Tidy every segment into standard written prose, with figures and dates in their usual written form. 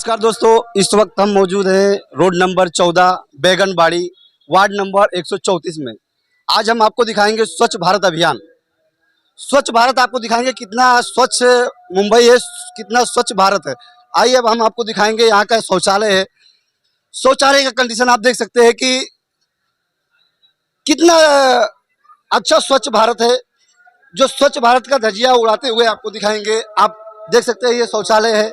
नमस्कार दोस्तों, इस वक्त हम मौजूद हैं रोड नंबर 14 बैगनबाड़ी वार्ड नंबर 134 में। आज हम आपको दिखाएंगे स्वच्छ भारत अभियान। स्वच्छ भारत आपको दिखाएंगे कितना स्वच्छ मुंबई है, कितना स्वच्छ भारत है। आइए अब हम आपको दिखाएंगे यहाँ का शौचालय है। शौचालय का कंडीशन आप देख सकते हैं कि कितना अच्छा स्वच्छ भारत है। जो स्वच्छ भारत का धजिया उड़ाते हुए आपको दिखाएंगे। आप देख सकते हैं ये शौचालय है।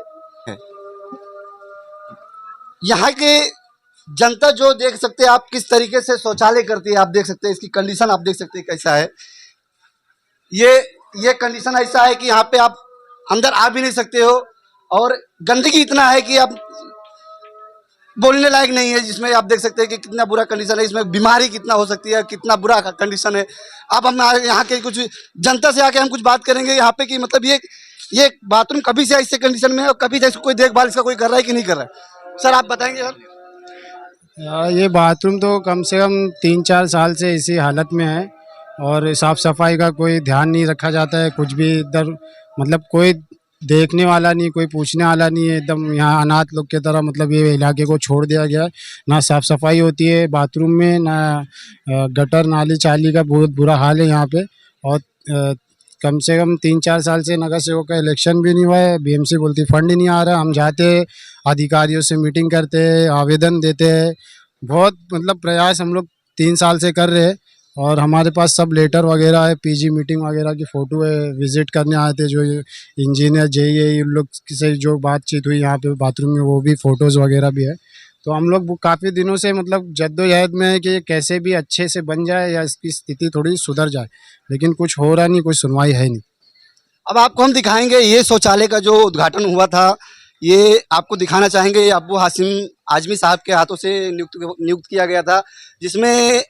यहाँ की जनता जो देख सकते हैं आप किस तरीके से शौचालय करती है। आप देख सकते हैं इसकी कंडीशन, आप देख सकते हैं कैसा है। ये कंडीशन ऐसा है कि यहाँ पे आप अंदर आ भी नहीं सकते हो और गंदगी इतना है कि आप बोलने लायक नहीं है। जिसमें आप देख सकते हैं कि कितना बुरा कंडीशन है, इसमें बीमारी कितना हो सकती है, कितना बुरा कंडीशन है। अब हम यहाँ के कुछ जनता से आके हम कुछ बात करेंगे यहाँ पे कि मतलब ये बाथरूम कभी से ऐसे कंडीशन में है और कभी से कोई देखभाल इसका कोई कर रहा है कि नहीं कर रहा है। सर आप बताएंगे सर। ये बाथरूम तो कम से कम 3-4 साल से इसी हालत में है और साफ़ सफाई का कोई ध्यान नहीं रखा जाता है। कुछ भी इधर मतलब कोई देखने वाला नहीं, कोई पूछने वाला नहीं है। एकदम यहाँ अनाथ लोग की तरह मतलब ये इलाके को छोड़ दिया गया है। ना साफ़ सफाई होती है बाथरूम में, ना गटर नाली चाली का बहुत बुरा हाल है यहाँ पे। और कम से कम 3-4 साल से नगर सेवक का इलेक्शन भी नहीं हुआ है। बीएमसी बोलती फंड ही नहीं आ रहा। हम जाते अधिकारियों से मीटिंग करते हैं, आवेदन देते हैं, बहुत मतलब प्रयास हम लोग 3 साल से कर रहे हैं। और हमारे पास सब लेटर वगैरह है, पीजी मीटिंग वगैरह की फ़ोटो है। विज़िट करने आए थे जो इंजीनियर जेईई उन लोग से जो बातचीत हुई यहाँ पे बाथरूम में, वो भी फ़ोटोज़ वगैरह भी है। तो हम लोग काफ़ी दिनों से मतलब जद्दोजहद में है कि कैसे भी अच्छे से बन जाए या इसकी स्थिति थोड़ी सुधर जाए, लेकिन कुछ हो रहा नहीं, कोई सुनवाई है नहीं। अब आपको हम दिखाएंगे ये शौचालय का जो उद्घाटन हुआ था, ये आपको दिखाना चाहेंगे। ये अब्बू हाशिम आजमी साहब के हाथों से नियुक्त किया गया था, जिसमें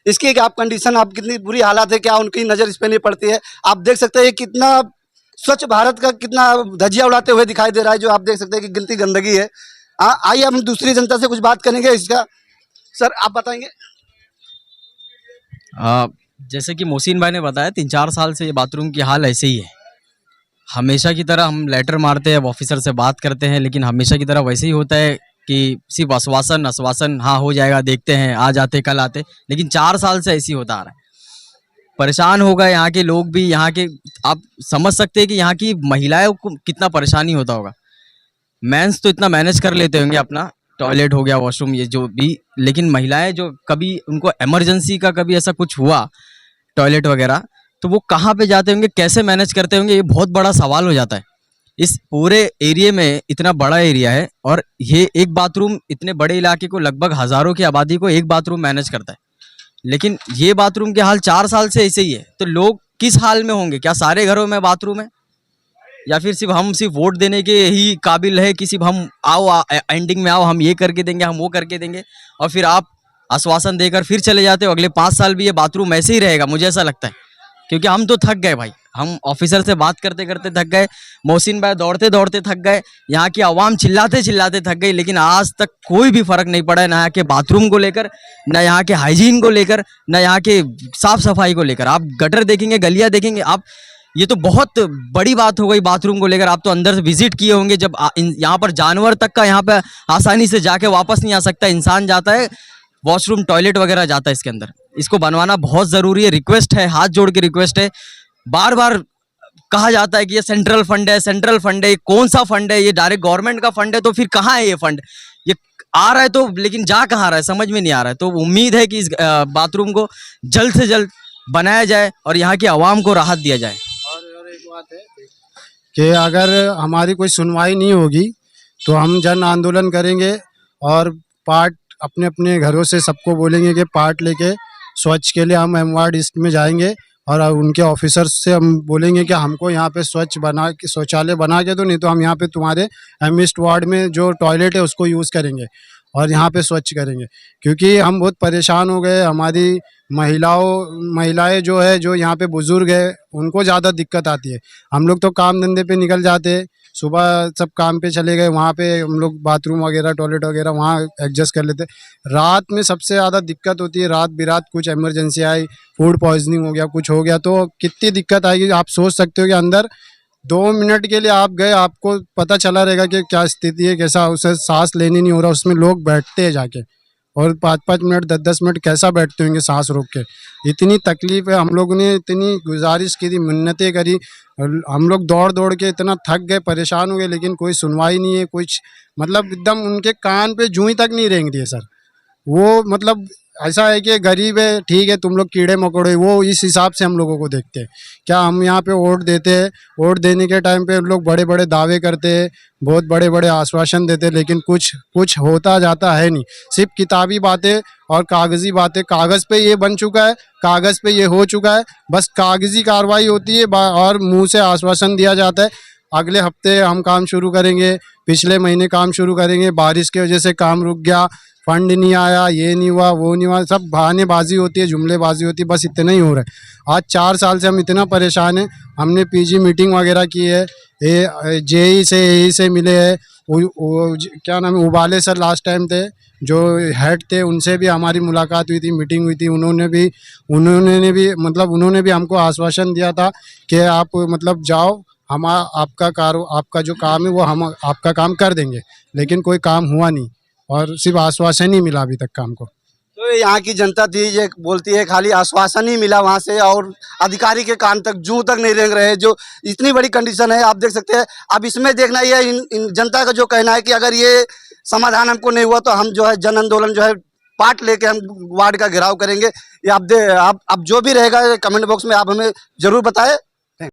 इसकी आप कंडीशन, आप कितनी बुरी हालत है, क्या उनकी नज़र इस पर नहीं पड़ती है। आप देख सकते हैं कितना स्वच्छ भारत का कितना धजिया उड़ाते हुए दिखाई दे रहा है। जो आप देख सकते हैं कि गिनती गंदगी है। आइए हम दूसरी जनता से कुछ बात करेंगे इसका। सर आप बताएंगे। जैसे कि मोहसिन भाई ने बताया 3-4 साल से ये बाथरूम की हाल ऐसे ही है। हमेशा की तरह हम लेटर मारते हैं, ऑफिसर से बात करते हैं, लेकिन हमेशा की तरह वैसे ही होता है कि सिर्फ आश्वासन, हाँ हो जाएगा, देखते हैं, आज आते कल आते। लेकिन 4 साल से ऐसे ही होता आ रहा है। परेशान हो गए यहाँ के लोग भी। यहाँ के आप समझ सकते हैं कि यहाँ की महिलाओं को कितना परेशानी होता होगा। मेंस तो इतना मैनेज कर लेते होंगे अपना, टॉयलेट हो गया, वॉशरूम, ये जो भी, लेकिन महिलाएं जो कभी उनको इमरजेंसी का कभी ऐसा कुछ हुआ टॉयलेट वगैरह, तो वो कहाँ पे जाते होंगे, कैसे मैनेज करते होंगे, ये बहुत बड़ा सवाल हो जाता है। इस पूरे एरिया में इतना बड़ा एरिया है और ये एक बाथरूम इतने बड़े इलाके को, लगभग हज़ारों की आबादी को एक बाथरूम मैनेज करता है। लेकिन ये बाथरूम के हाल 4 साल से ऐसे ही है। तो लोग किस हाल में होंगे? क्या सारे घरों में बाथरूम है, या फिर हम सिर्फ वोट देने के ही काबिल है कि सिर्फ हम एंडिंग में आओ, हम ये करके देंगे, हम वो करके देंगे, और फिर आप आश्वासन देकर फिर चले जाते हो। अगले 5 साल भी ये बाथरूम ऐसे ही रहेगा, मुझे ऐसा लगता है। क्योंकि हम तो थक गए भाई, हम ऑफिसर से बात करते करते थक गए, मोहसिन भाई दौड़ते दौड़ते थक गए, यहाँ की आवाम चिल्लाते चिल्लाते थक गई, लेकिन आज तक कोई भी फर्क नहीं पड़ा है, ना यहाँ के बाथरूम को लेकर, ना यहाँ के हाइजीन को लेकर, ना यहाँ के साफ सफाई को लेकर। आप गटर देखेंगे, गलियाँ देखेंगे आप, ये तो बहुत बड़ी बात हो गई बाथरूम को लेकर। आप तो अंदर से विजिट किए होंगे, जब यहाँ पर जानवर तक का यहाँ पे आसानी से जाके वापस नहीं आ सकता, इंसान जाता है, वॉशरूम टॉयलेट वगैरह जाता है इसके अंदर। इसको बनवाना बहुत ज़रूरी है। रिक्वेस्ट है, हाथ जोड़ के रिक्वेस्ट है। बार बार कहा जाता है कि ये सेंट्रल फंड है, सेंट्रल फंड है। कौन सा फंड है? ये डायरेक्ट गवर्नमेंट का फंड है, तो फिर कहाँ है ये फंड? ये आ रहा है तो, लेकिन जा कहाँ रहा है समझ में नहीं आ रहा है। तो उम्मीद है कि इस बाथरूम को जल्द से जल्द बनाया जाए और यहाँ की आवाम को राहत दिया जाए। और एक बात है कि अगर हमारी कोई सुनवाई नहीं होगी तो हम जन आंदोलन करेंगे और पार्ट अपने अपने घरों से सबको बोलेंगे कि पार्ट लेके स्वच्छ के लिए हम एमवार्ड ईस्ट में जाएंगे और उनके ऑफिसर से हम बोलेंगे कि हमको यहाँ पे स्वच्छ बना के शौचालय बना के दो, नहीं तो हम यहाँ पे तुम्हारे एम ईस्ट वार्ड में जो टॉयलेट है उसको यूज़ करेंगे और यहाँ पे स्वच्छ करेंगे। क्योंकि हम बहुत परेशान हो गए। हमारी महिलाएं जो है, जो यहाँ पे बुज़ुर्ग है, उनको ज़्यादा दिक्कत आती है। हम लोग तो काम धंधे पे निकल जाते हैं, सुबह सब काम पे चले गए, वहाँ पे हम लोग बाथरूम वगैरह टॉयलेट वगैरह वहाँ एडजस्ट कर लेते। रात में सबसे ज़्यादा दिक्कत होती है। रात बिरात कुछ इमरजेंसी आई, फूड पॉइजनिंग हो गया, कुछ हो गया, तो कितनी दिक्कत आएगी आप सोच सकते हो कि अंदर 2 मिनट के लिए आप गए, आपको पता चला रहेगा कि क्या स्थिति है, कैसा उसे सांस लेनी नहीं हो रहा। उसमें लोग बैठते हैं जाके, और 5-5 मिनट 10-10 मिनट कैसा बैठते होंगे सांस रोक के। इतनी तकलीफ है, हम लोगों ने इतनी गुजारिश की थी, मिन्नतें करी, हम लोग दौड़ दौड़ के इतना थक गए, परेशान हो गए, लेकिन कोई सुनवाई नहीं है। कुछ मतलब एकदम उनके कान पे जूं तक नहीं रेंग दिए सर। वो मतलब ऐसा है कि गरीब है, ठीक है, तुम लोग कीड़े मकोड़े, वो इस हिसाब से हम लोगों को देखते हैं। क्या हम यहाँ पे वोट देते हैं, वोट देने के टाइम पे उन लोग बड़े बड़े दावे करते हैं, बहुत बड़े बड़े आश्वासन देते हैं, लेकिन कुछ कुछ होता जाता है नहीं। सिर्फ किताबी बातें और कागजी बातें, कागज़ पे ये बन चुका है, कागज़ पे ये हो चुका है, बस कागजी कार्रवाई होती है और मुंह से आश्वासन दिया जाता है। अगले हफ्ते हम काम शुरू करेंगे, पिछले महीने काम शुरू करेंगे, बारिश की वजह से काम रुक गया, फंड नहीं आया, ये नहीं हुआ, वो नहीं हुआ, सब बहानेबाजी होती है, जुमलेबाजी होती है, बस इतना ही हो रहा है। आज 4 साल से हम इतना परेशान हैं। हमने पीजी मीटिंग वगैरह की है, जेई से एई से मिले हैं, क्या नाम है, उबाले सर लास्ट टाइम थे जो हेड थे, उनसे भी हमारी मुलाकात हुई थी, मीटिंग हुई थी। उन्होंने भी हमको आश्वासन दिया था कि आप मतलब जाओ, हम आपका जो काम है वो हम आपका काम कर देंगे, लेकिन कोई काम हुआ नहीं और सिर्फ आश्वासन ही मिला अभी तक काम को। तो यहाँ की जनता थी ये बोलती है खाली आश्वासन ही मिला वहाँ से, और अधिकारी के कान तक जूं तक नहीं रेंग रहे। जो इतनी बड़ी कंडीशन है, आप देख सकते हैं। अब इसमें देखना ये इन जनता का जो कहना है कि अगर ये समाधान हमको नहीं हुआ तो हम जो है जन आंदोलन जो है पार्ट लेके हम वार्ड का घेराव करेंगे। ये आप जो भी रहेगा कमेंट बॉक्स में आप हमें जरूर बताएं।